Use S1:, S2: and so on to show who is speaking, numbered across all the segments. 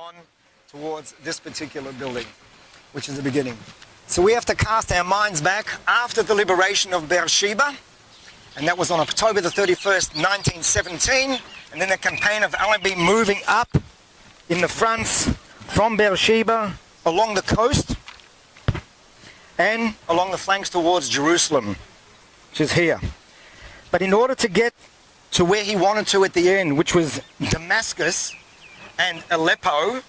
S1: on towards this particular building, which is the beginning. So we have to cast our minds back after the liberation of Beersheba, and that was on October the 31st, 1917, and then the campaign of Allenby moving up in the fronts from Beersheba along the coast and along the flanks towards Jerusalem, which is here. But in order to get to where he wanted to at the end, which was Damascus and Aleppo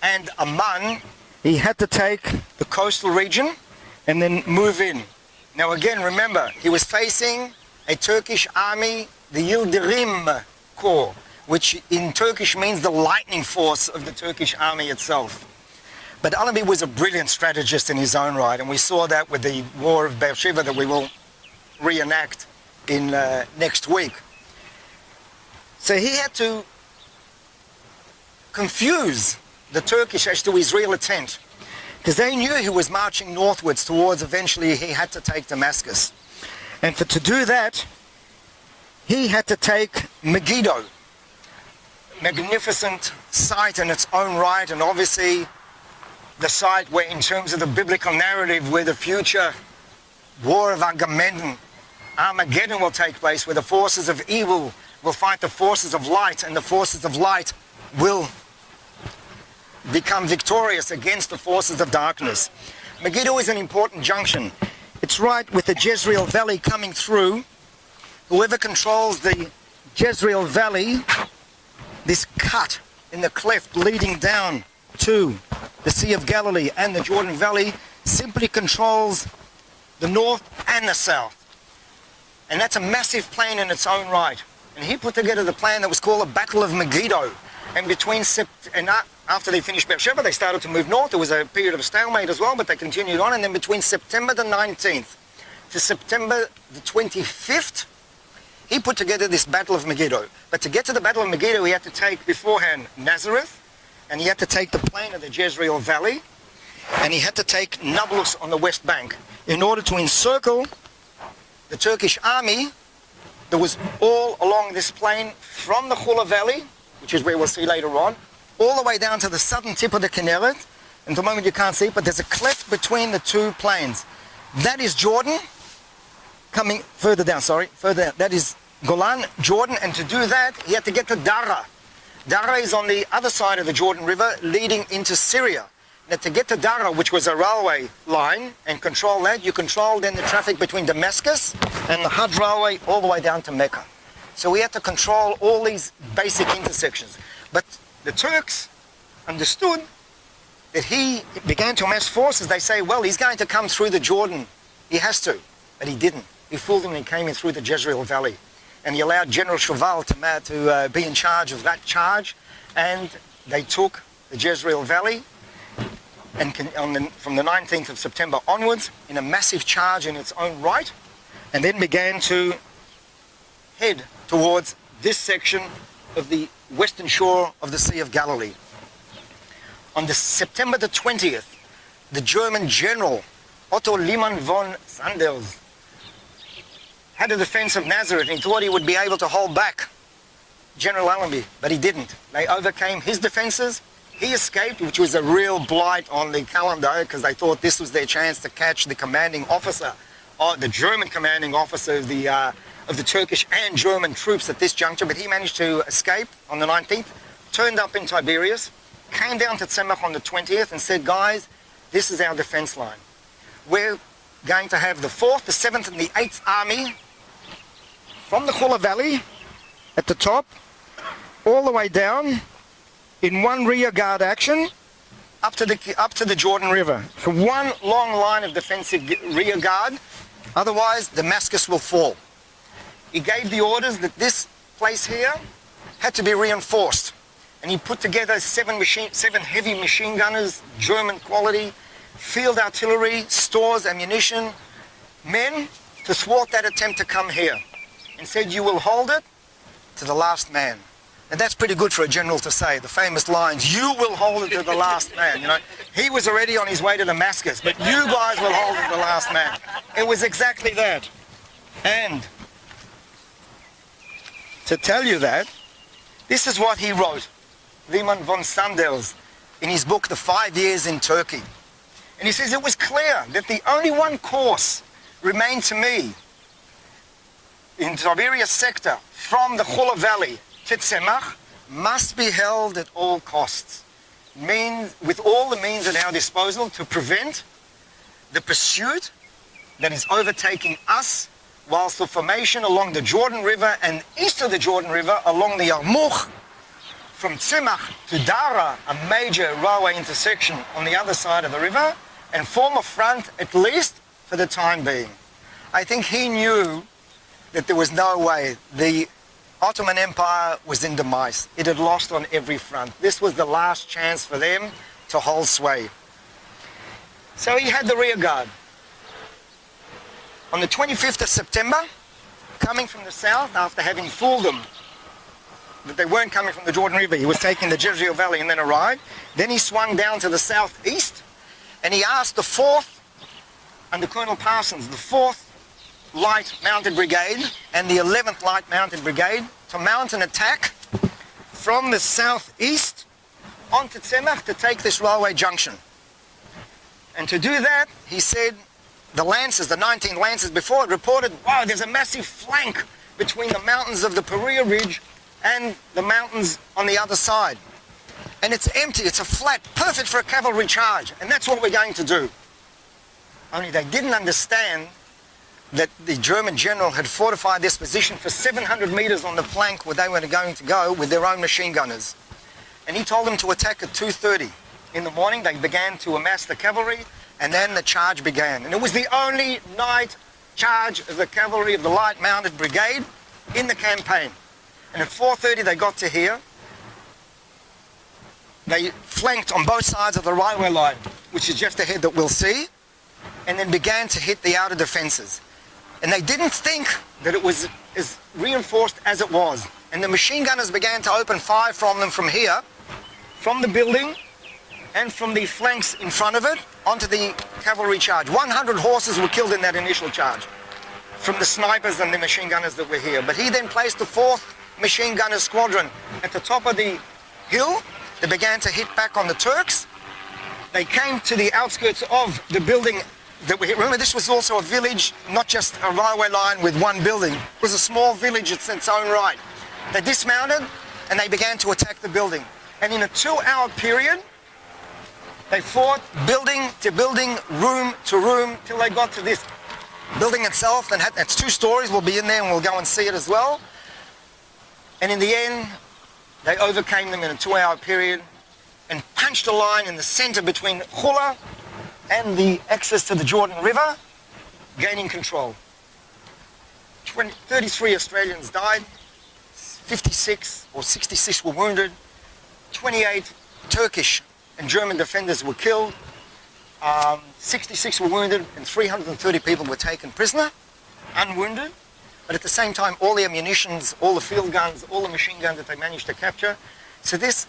S1: and Amman, he had to take the coastal region and then move in. Now again, remember, he was facing a Turkish army, the Yildirim Corps, which in Turkish means the lightning force of the Turkish army itself. But Allenby was a brilliant strategist in his own right, and we saw that with the War of Beersheba that we will reenact in next week. So he had to confuse the Turkish as to his real intent, because they knew he was marching northwards towards eventually he had to take Damascus. And to do that, he had to take Megiddo, magnificent site in its own right, and obviously the site where, in terms of the biblical narrative, where the future war of Armageddon will take place, where the forces of evil will fight the forces of light, and the forces of light will become victorious against the forces of darkness. Megiddo is an important junction. It's right with the Jezreel Valley coming through. Whoever controls the Jezreel Valley, this cut in the cleft leading down to the Sea of Galilee and the Jordan Valley, simply controls the north and the south. And that's a massive plain in its own right. And he put together the plan that was called the Battle of Megiddo. And after they finished Beersheba, they started to move north. There was a period of stalemate as well, but they continued on. And then between September the 19th to September the 25th, he put together this Battle of Megiddo. But to get to the Battle of Megiddo, he had to take beforehand Nazareth, and he had to take the plain of the Jezreel Valley, and he had to take Nablus on the west bank in order to encircle the Turkish army that was all along this plain from the Hula Valley, which is where we'll see later on, all the way down to the southern tip of the Kinneret. And at the moment you can't see it, but there's a cleft between the two plains. That is Jordan, coming further down, further down. That is Golan, Jordan, and to do that, he had to get to Dara. Dara is on the other side of the Jordan River, leading into Syria. Now, to get to Dara, which was a railway line, and control that, you control then the traffic between Damascus and the Hajj railway all the way down to Mecca. So we had to control all these basic intersections. But the Turks understood that he began to amass forces. They say, well, he's going to come through the Jordan. He has to. But he didn't. He fooled them and he came in through the Jezreel Valley. And he allowed General Cheval to be in charge of that charge. And they took the Jezreel Valley and from the 19th of September onwards in a massive charge in its own right, and then began to head towards this section of the western shore of the Sea of Galilee. On September the 20th, the German general Otto Liman von Sanders had a defense of Nazareth, and he thought he would be able to hold back General Allenby, but he didn't. They overcame his defenses. He escaped, which was a real blight on the calendar, because they thought this was their chance to catch the commanding officer, or the German commanding officer of the Turkish and German troops at this juncture. But he managed to escape on the 19th, turned up in Tiberias, came down to Semakh on the 20th and said, guys, this is our defense line. We're going to have the 4th, the 7th and the 8th Army from the Hula Valley at the top, all the way down in one rear guard action up to the Jordan River. For one long line of defensive rear guard, otherwise Damascus will fall. He gave the orders that this place here had to be reinforced, and he put together seven heavy machine gunners, German quality, field artillery, stores, ammunition, men to thwart that attempt to come here, and said, you will hold it to the last man. And that's pretty good for a general to say, the famous lines, you will hold it to the last man. You know, he was already on his way to Damascus, but you guys will hold it to the last man. It was exactly that. And to tell you that, this is what he wrote, Liman von Sanders, in his book, The 5 Years in Turkey. And he says, it was clear that the only one course remained to me in Tiberias sector from the Khula Valley to Semakh must be held at all costs, with all the means at our disposal to prevent the pursuit that is overtaking us, whilst the formation along the Jordan River and east of the Jordan River along the Yarmouk from Semakh to Dara, a major railway intersection on the other side of the river, and form a front at least for the time being. I think he knew that there was no way. The Ottoman Empire was in demise. It had lost on every front. This was the last chance for them to hold sway. So he had the rear guard. On the 25th of September, coming from the south, after having fooled them that they weren't coming from the Jordan River, he was taking the Jezreel Valley and then arrived. Then he swung down to the southeast and he asked the 4th, under Colonel Parsons, the 4th Light Mounted Brigade and the 11th Light Mounted Brigade to mount an attack from the southeast onto Semakh to take this railway junction. And to do that, he said, the Lancers, the 19 Lancers before had reported, wow, there's a massive flank between the mountains of the Perea Ridge and the mountains on the other side. And it's empty, it's a flat, perfect for a cavalry charge, and that's what we're going to do. Only they didn't understand that the German general had fortified this position for 700 meters on the flank where they were going to go with their own machine gunners. And he told them to attack at 2:30 in the morning. They began to amass the cavalry, and then the charge began. And it was the only night charge of the cavalry of the Light Mounted Brigade in the campaign. And at 4:30 they got to here. They flanked on both sides of the railway line, which is just ahead that we'll see, and then began to hit the outer defences. And they didn't think that it was as reinforced as it was. And the machine gunners began to open fire from them from here, from the building, and from the flanks in front of it, onto the cavalry charge. 100 horses were killed in that initial charge, from the snipers and the machine gunners that were here. But he then placed the 4th Machine Gunner Squadron at the top of the hill. They began to hit back on the Turks. They came to the outskirts of the building that we hit. Remember, this was also a village, not just a railway line with one building. It was a small village in its own right. They dismounted and they began to attack the building. And in a 2-hour period, they fought building to building, room to room, till they got to this building itself. And it's 2 stories. We'll be in there and we'll go and see it as well. And in the end, they overcame them in a 2-hour period and punched a line in the center between Khula and the access to the Jordan River, gaining control. 33 Australians died, 56 or 66 were wounded, 28 Turkish and German defenders were killed, 66 were wounded, and 330 people were taken prisoner, unwounded. But at the same time, all the ammunitions, all the field guns, all the machine guns that they managed to capture. So this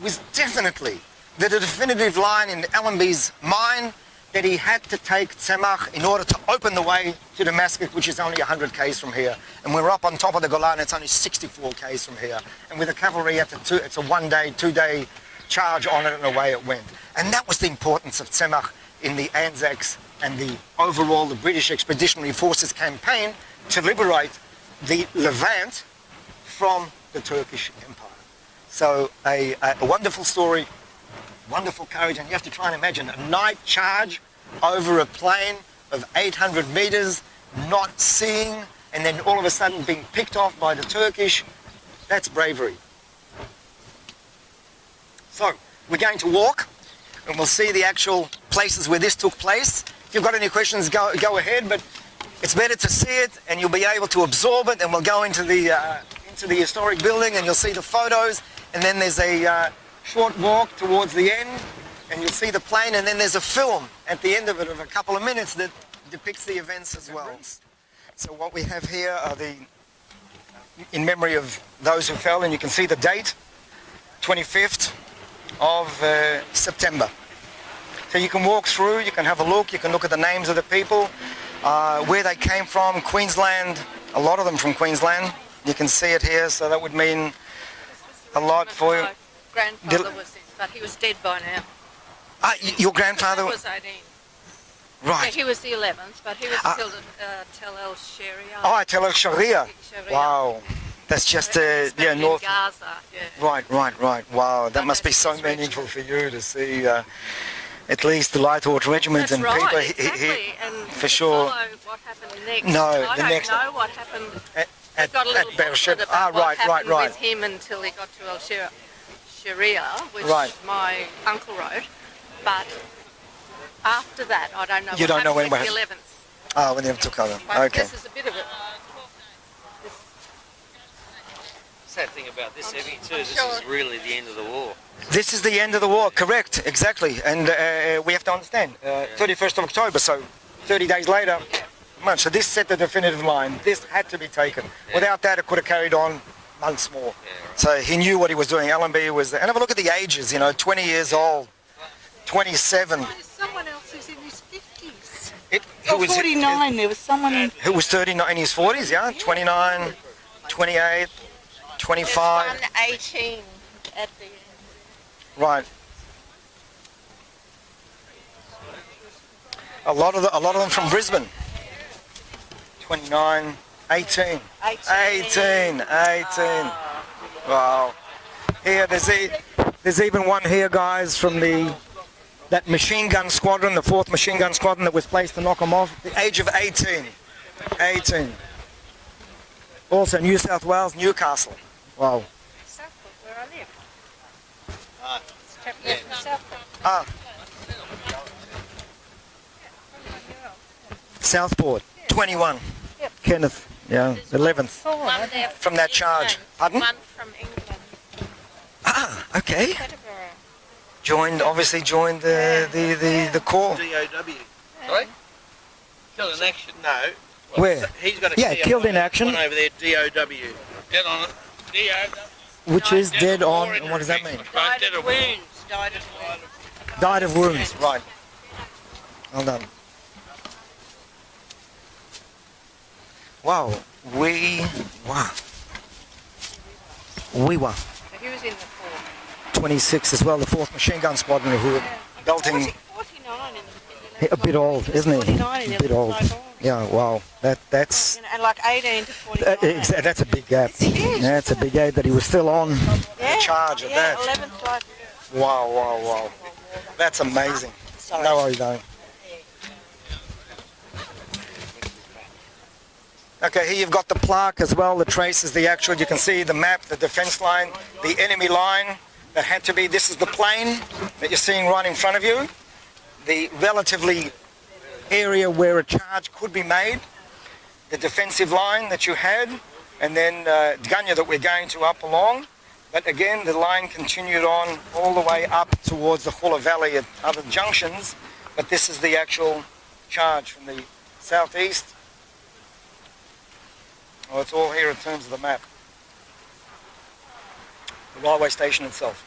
S1: was definitely the definitive line in Allenby's mind, that he had to take Semakh in order to open the way to Damascus, which is only 100 k's from here. And we're up on top of the Golan, it's only 64 k's from here. And with the cavalry, it's a 1-day, 2-day charge on it, and away it went. And that was the importance of Semakh in the Anzacs and the overall, the British Expeditionary Forces campaign to liberate the Levant from the Turkish Empire. So a wonderful story, wonderful courage, and you have to try and imagine a night charge over a plain of 800 meters, not seeing, and then all of a sudden being picked off by the Turkish. That's bravery. So we're going to walk and we'll see the actual places where this took place. If you've got any questions, go ahead, but it's better to see it and you'll be able to absorb it, and we'll go into the historic building and you'll see the photos, and then there's a short walk towards the end and you'll see the plane, and then there's a film at the end of it of a couple of minutes that depicts the events as well. So what we have here are in memory of those who fell, and you can see the date, 25th of September. So you can walk through, you can have a look, you can look at the names of the people, where they came from, Queensland, a lot of them from Queensland. You can see it here, so that would mean a lot for you.
S2: My grandfather was in but he was dead by now.
S1: Your grandfather
S2: He was 18.
S1: Right.
S2: Yeah, he was the 11th, but he was killed at Tel El Sharia.
S1: Oh, Tel El Sharia. Wow. That's just north.
S2: Gaza. Yeah.
S1: Right. Wow, that must be so meaningful for you to see at least the Light Horse regiments
S2: That's
S1: and
S2: right,
S1: people.
S2: exactly. And
S1: for sure.
S2: Follow what happened next.
S1: No,
S2: I
S1: the
S2: don't
S1: next
S2: know what happened.
S1: at
S2: Got a little booklet about what happened with him until he got to El Sharia, which my uncle wrote. But after that, I don't know.
S1: You don't know when
S2: the 11th.
S1: Oh, when they took over.
S2: But
S1: Okay.
S2: this is a bit of it.
S3: Sad thing about this, Evie, too, this is really the end of the war.
S1: This is the end of the war, correct, exactly. And we have to understand, 31st of October, so 30 days later, months. So this set the definitive line. This had to be taken.
S3: Yeah.
S1: Without that, it could have carried on months more.
S3: Yeah, right.
S1: So he knew what he was doing. Allenby was there. And have a look at the ages, 20 years old, 27.
S4: There's someone else who's in his 50s.
S1: Who was
S4: 49, there was someone in...
S1: Who was 39 in his 40s, yeah? 29, 28, 25.
S2: There's 118 at the end.
S1: Right. A lot of them from Brisbane. 29, 18. 18. Wow. Here, there's even one here, guys, from that machine gun squadron, the 4th machine gun squadron that was placed to knock them off at the age of 18. 18. Also New South Wales, Newcastle. Wow.
S2: Southport, where I live.
S1: Ah. Southport, 21.
S2: Yep.
S1: Kenneth, yeah, 11th.
S2: One there
S1: From that charge.
S2: England.
S1: Pardon?
S2: One from England.
S1: Ah, okay.
S2: Peterborough.
S1: Obviously joined the corps.
S3: DOW. Sorry? Killed in action? No.
S1: Where?
S3: He's got a
S1: killed in action.
S3: One over there, DOW. Dead on it. DOW.
S1: Which is dead on, and what does that mean?
S2: Died of wounds.
S1: Died of wounds, right. Well done. Wow, we were.
S2: He was in the 4th.
S1: 26 as well, the 4th machine gun squadron who were belting.
S2: 49 in the
S1: A bit old, isn't he?
S2: 49 in
S1: A bit old. Yeah, wow. That's
S2: and like 18 to 49.
S1: that's a big gap.
S2: It's huge.
S1: That's a big gap that he was still on the charge of that.
S2: 11th like.
S1: Wow. That's amazing.
S2: Sorry.
S1: No worries, darling. Okay, here you've got the plaque as well that traces the actual, you can see the map, the defense line, the enemy line that had to be, this is the plain that you're seeing right in front of you, the relatively area where a charge could be made, the defensive line that you had, and then Gunya that we're going to up along. But again, the line continued on all the way up towards the Hulla Valley at other junctions, but this is the actual charge from the southeast. Well, it's all here in terms of the map. The railway station itself.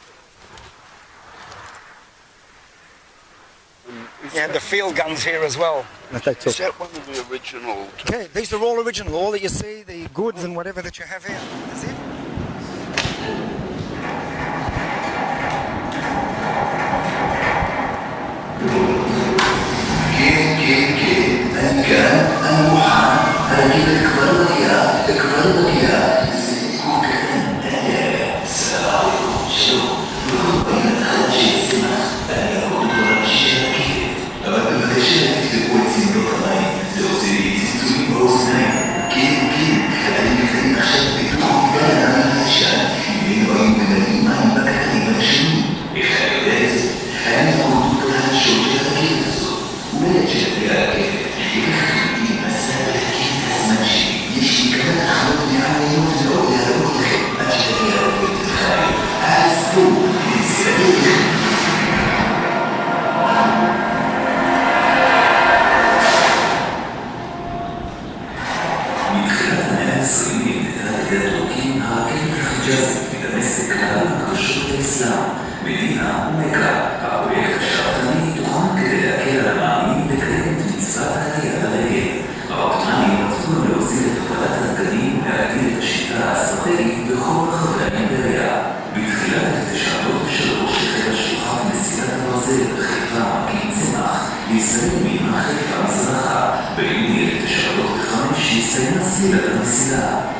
S1: You had the field guns here as well.
S5: Is that one of the original?
S1: Okay, these are all original. All that you see, the goods and whatever that you have here. That's it.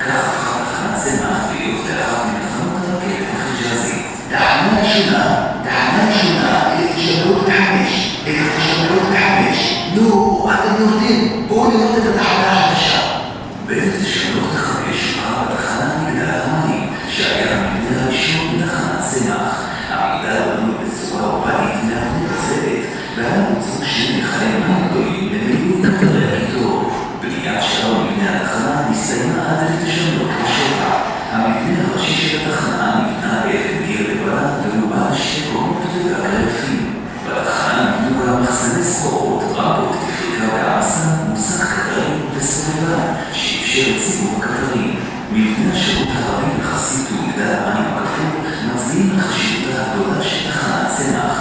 S6: כך הפכה תחנת צמח להיות לאחת מתחנות הרכבת החיג'אזית. תחנה ראשונה, 1905. נו, אתם יורדים, בואו לראות את התחנה החדשה. ב-1905 הוקמה בתחנה מגדל המים, שהיה המבנה הראשון בתחנת צמח. המגדל בנו בצורה אורבנית מאבני בצוות, והיה מוצאו שני מכלי מים גדולים למילוי קטרי הכיתור. בניית שאר מבנה התחנה נסתיימה עד 1907. המבנה הראשי של התחנה נבנה באבן גיר לבנה והוא בעל שתי קומות וגג רפים. בתחנה נבנו גם מחסני סחורות, רבות, תפריקה וערסה, מוסך קטרים וסובבן, שאפשר לציבור הקטרים. מבנה השירות הרבי יחסית ומגדל המים הכפול מצביעים לחשיבותה הגדולה של תחנת צמח.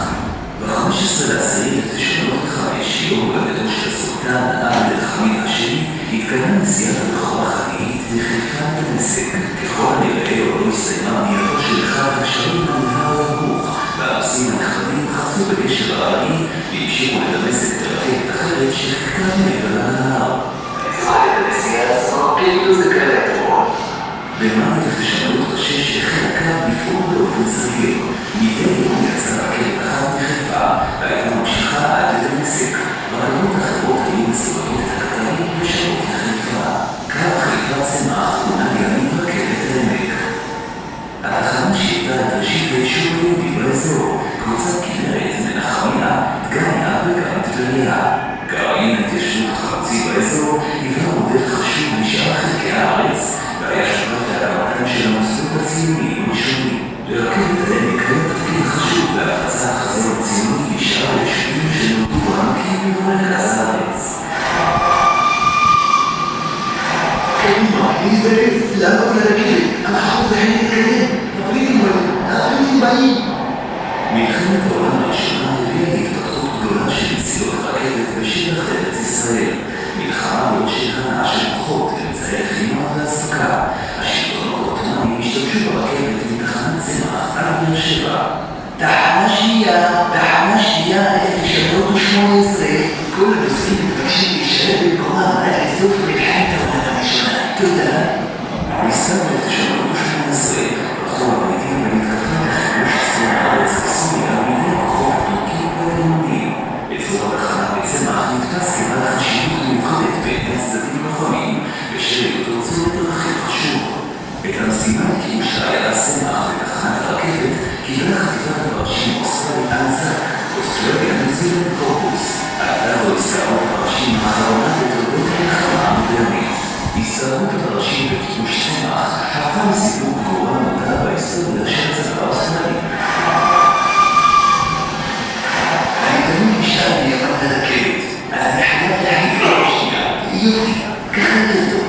S6: ב-15/10/1905, יום הולדתו של הסולטן עבד אל-חמיד השני, התקיימה נסיעת הבכורה החגיגית לחיפה דמשק. ככל הנראה לא הסתיימה בנייתו של אחד הקשרים מהנהר הנמוך, והנוסעים הנכבדים חצו בגשר הערי והמשיכו לדמשק ברכבת אחרת שחיכתה מעבר לנהר. הנסיעה הזאת כאילו זה כאלה אתמול. במאי 1906 החל הקו לפעול באופן סביר. מדי יום יצאה רכבת אחת מחיפה והייתה ממשיכה עד לדמשק. רכבות אחרות היו מסובבות את הקטרים ושרות לחיפה. קו חיפה צמח מונה לימים רכבת העמק. התחנה שהייתה את ראשית היישוב היהודי באזור, קבוצת כנרת, מנחמיה, דגניה וגם טבריה. גרעין ההתיישבות החלוצי באזור היווה מודל חשוב לשאר חלקי הארץ, והיה שותף להקמתם של המוסדות הציוניים הראשונים. לרכבת העמק היה תפקיד חשוב בהפצה החזון הציוני לשאר היישובים שנולדו בעמקים ובמרכז הארץ.
S7: קדימה, להזדרז, לעלות לרכבת, אנחנו צריכים להתקדם. הפריטים באים.
S6: מלחמת העולם הראשונה הביאה להתפתחות גדולה של מסילות רכבת בשטח ארץ ישראל. מלחמה לא שכנה של כוחות, אמצעי לחימה והספקה. השלטונות העות'מאנים השתמשו ברכבת מתחנת צמח עד באר שבע.
S7: תחנה שנייה, 1918. כל הנוסעים מתבקשים להישאר במקומם עד לסוף מלחמת העולם הראשונה. תודה.
S6: בסתיו 1918 פתחו הבריטים במתקפה לכיבוש צפון הארץ בסוריה מידי הכוחות הטורקים והגרמנים. אזור התחנה בצמח נתפס כבעל חשיבות מיוחדת בעיני הצדדים הלוחמים בשל היותו צומת רכב חשוב. את המשימה לכיבוש העיירה צמח בתחנת הרכבת קיבלה חטיבת הפרשים האוסטרלית אנזק, אוסטרליה ניו זילנד קורפוס. הייתה זו הסתערות הפרשים האחרונה בתולדות המלחמה המודרנית. הסתערות הפרשים בכיבוש צמח הפכה לסיפור גבורה מודע בהיסטוריה של הצבא האוסטרלי.
S7: אני תמיד נשאר לימד לרכבת, אז אני חייב להגיד שנייה. יופי, ככה יותר טוב.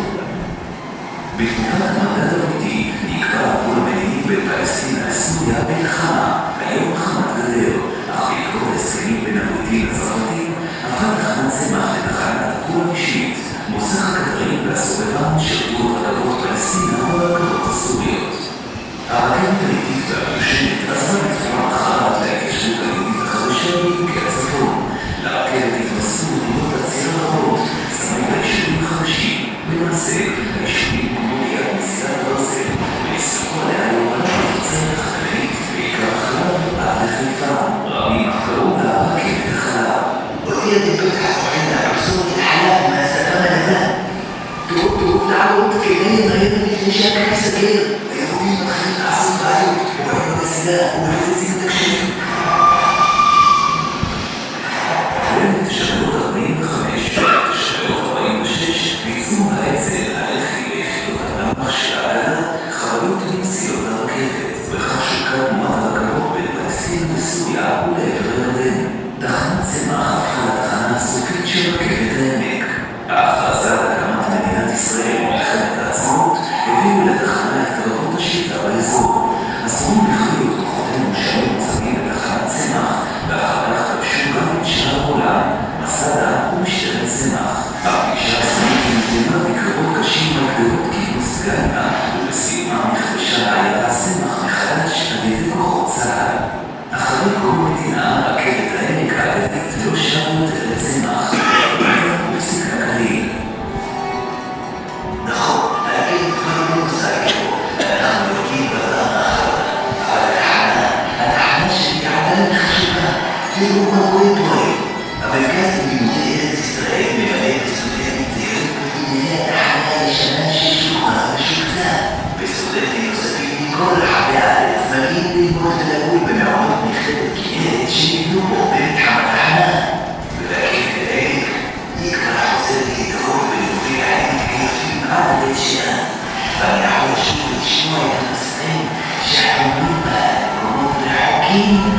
S6: בתקופת המנדט הבריטי נקבע הגבול המדיני בין פלסטין לסוריה במלחמה, היום חמת גדר, אך בעקבות ההסכמים בין הבריטים לצרפתים הפכה תחנת צמח לתחנת הגבול הרשמית. מוסך הקטרים והסובבן שירתו רכבות פלסטינה והרכבות הסוריות. הרכבת הבריטית והמיושנת עזרה בצורה מכרעת להתיישבות היהודית החדשה בעמקי הצפון. לרכבת התווספו נקודות עצירה רבות, סמוך ליישובים חדשים. למעשה, היישובים כמו ליד מסילת ברזל, ונסמכו עליה להובלה בתוצרת חקלאית, בעיקר חלב עד לחיפה. רבים אף קראו לה רכבת החלב.
S7: אותי הדקות חסכנה, פרסומת החלב מהשפה מלבן. תראו לעלות כדי מהר לפני مجموعة المسلمين شعب مبهر ومبهر حكيم